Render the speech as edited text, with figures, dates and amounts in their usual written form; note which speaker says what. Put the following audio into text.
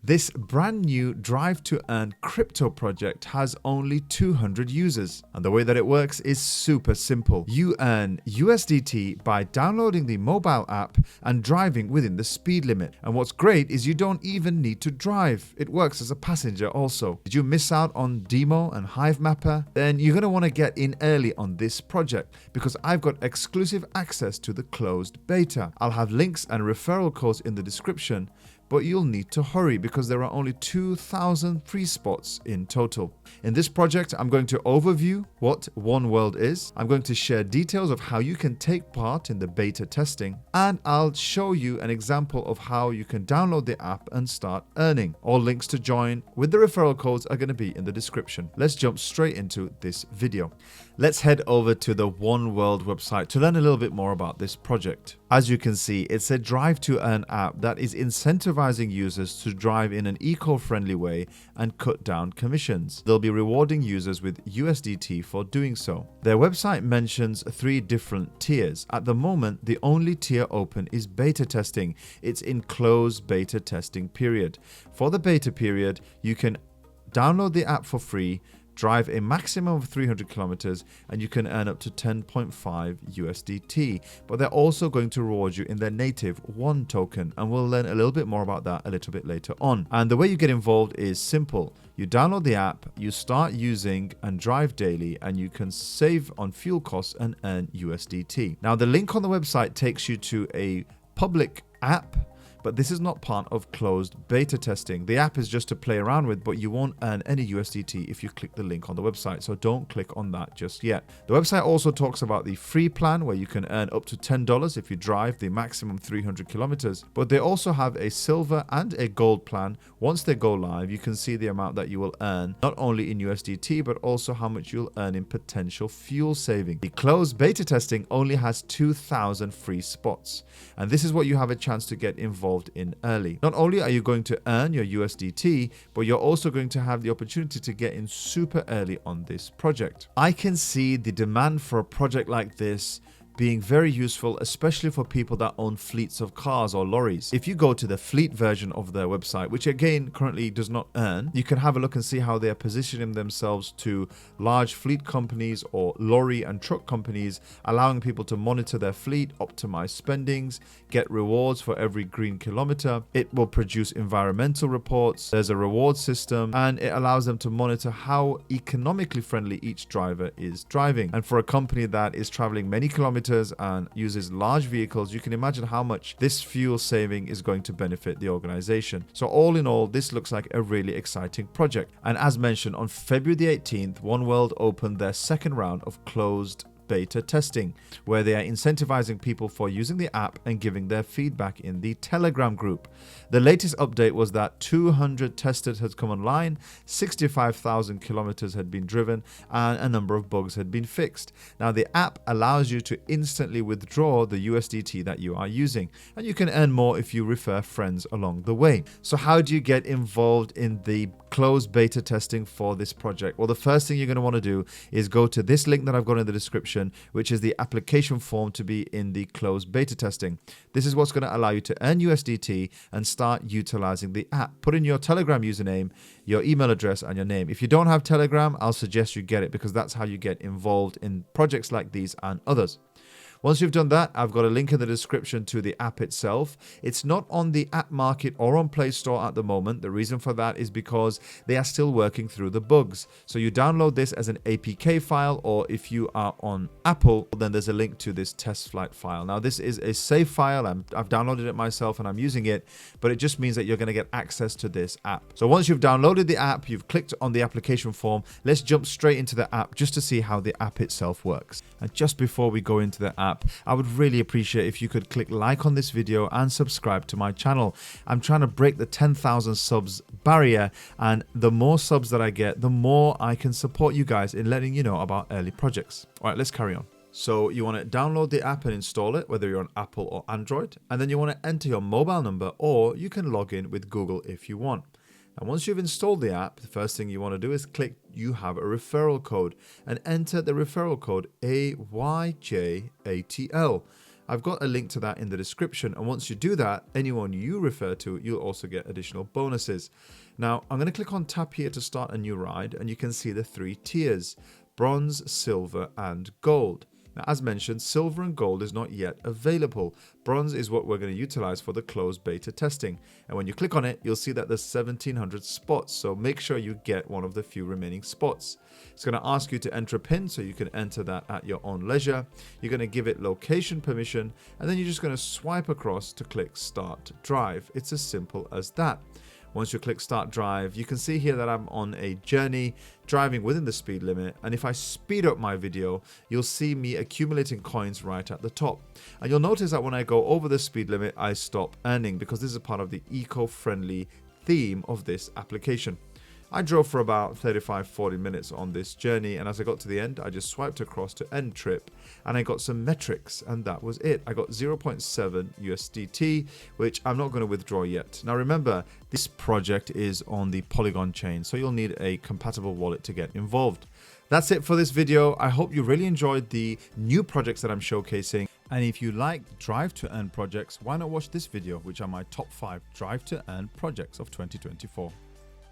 Speaker 1: This brand new Drive to Earn crypto project has only 200 users. And the way that it works is super simple. You earn USDT by downloading the mobile app and driving within the speed limit. And what's great is you don't even need to drive. It works as a passenger also. Did you miss out on Demo and Hive Mapper? Then you're going to want to get in early on this project because I've got exclusive access to the closed beta. I'll have links and referral codes in the description, but you'll need to hurry because there are only 2,000 free spots in total. In this project, I'm going to overview what One World is. I'm going to share details of how you can take part in the beta testing, and I'll show you an example of how you can download the app and start earning. All links to join with the referral codes are going to be in the description. Let's jump straight into this video. Let's head over to the One World website to learn a little bit more about this project. As you can see, it's a Drive to Earn app that is incentivizing users to drive in an eco-friendly way and cut down commissions. They'll be rewarding users with USDT for doing so. Their website mentions 3 different tiers. At the moment, the only tier open is beta testing. It's in closed beta testing period. For the beta period, you can download the app for free, drive a maximum of 300 kilometers, and you can earn up to 10.5 USDT. But they're also going to reward you in their native OONE token, and we'll learn a little bit more about that a little bit later on. And the way you get involved is simple. You download the app, you start using and drive daily, and you can save on fuel costs and earn USDT. Now, the link on the website takes you to a public app, but this is not part of closed beta testing. The app is just to play around with, but you won't earn any USDT if you click the link on the website, so don't click on that just yet. The website also talks about the free plan where you can earn up to $10 if you drive the maximum 300 kilometers, but they also have a silver and a gold plan. Once they go live, you can see the amount that you will earn, not only in USDT, but also how much you'll earn in potential fuel saving. The closed beta testing only has 2,000 free spots, and this is what you have a chance to get involved in early. Not only are you going to earn your USDT, but you're also going to have the opportunity to get in super early on this project. I can see the demand for a project like this being very useful, especially for people that own fleets of cars or lorries. If you go to the fleet version of their website, which again currently does not earn, you can have a look and see how they are positioning themselves to large fleet companies or lorry and truck companies, allowing people to monitor their fleet, optimize spendings, get rewards for every green kilometer. It will produce environmental reports. There's a reward system, and it allows them to monitor how economically friendly each driver is driving. And for a company that is traveling many kilometers and uses large vehicles, you can imagine how much this fuel saving is going to benefit the organization. So all in all, this looks like a really exciting project. And as mentioned, on February the 18th, One World opened their second round of closed beta testing, where they are incentivizing people for using the app and giving their feedback in the Telegram group. The latest update was that 200 testers had come online, 65,000 kilometers had been driven, and a number of bugs had been fixed. Now, the app allows you to instantly withdraw the USDT that you are using, and you can earn more if you refer friends along the way. So how do you get involved in the closed beta testing for this project? Well, the first thing you're going to want to do is go to this link that I've got in the description, which is the application form to be in the closed beta testing. This is what's going to allow you to earn USDT and start utilizing the app. Put in your Telegram username, your email address, and your name. If you don't have Telegram, I'll suggest you get it because that's how you get involved in projects like these and others. Once you've done that, I've got a link in the description to the app itself. It's not on the app market or on Play Store at the moment. The reason for that is because they are still working through the bugs. So you download this as an APK file, or if you are on Apple, then there's a link to this test flight file. Now, this is a save file. I've downloaded it myself and I'm using it, but it just means that you're going to get access to this app. So once you've downloaded the app, you've clicked on the application form, let's jump straight into the app just to see how the app itself works. And just before we go into the app, I would really appreciate if you could click like on this video and subscribe to my channel. I'm trying to break the 10,000 subs barrier, and the more subs that I get, the more I can support you guys in letting you know about early projects. All right, let's carry on. So you want to download the app and install it, whether you're on Apple or Android, and then you want to enter your mobile number, or you can log in with Google if you want. And once you've installed the app, the first thing you want to do is click you have a referral code and enter the referral code AYJATL. I've got a link to that in the description, and once you do that, anyone you refer to, you'll also get additional bonuses. Now, I'm going to click on tap here to start a new ride, and you can see the 3 tiers: bronze, silver, and gold. Now, as mentioned, silver and gold is not yet available. Bronze is what we're going to utilize for the closed beta testing. And when you click on it, you'll see that there's 1700 spots. So make sure you get one of the few remaining spots. It's going to ask you to enter a PIN, so you can enter that at your own leisure. You're going to give it location permission, and then you're just going to swipe across to click Start Drive. It's as simple as that. Once you click Start Drive, you can see here that I'm on a journey driving within the speed limit, and if I speed up my video, you'll see me accumulating coins right at the top. And you'll notice that when I go over the speed limit, I stop earning, because this is part of the eco-friendly theme of this application. I drove for about 35-40 minutes on this journey, and as I got to the end, I just swiped across to end trip, and I got some metrics, and that was it. I got 0.7 USDT, which I'm not going to withdraw yet. Now remember, this project is on the Polygon chain, so you'll need a compatible wallet to get involved. That's it for this video. I hope you really enjoyed the new projects that I'm showcasing. And if you like Drive to Earn projects, why not watch this video, which are my top 5 Drive to Earn projects of 2024.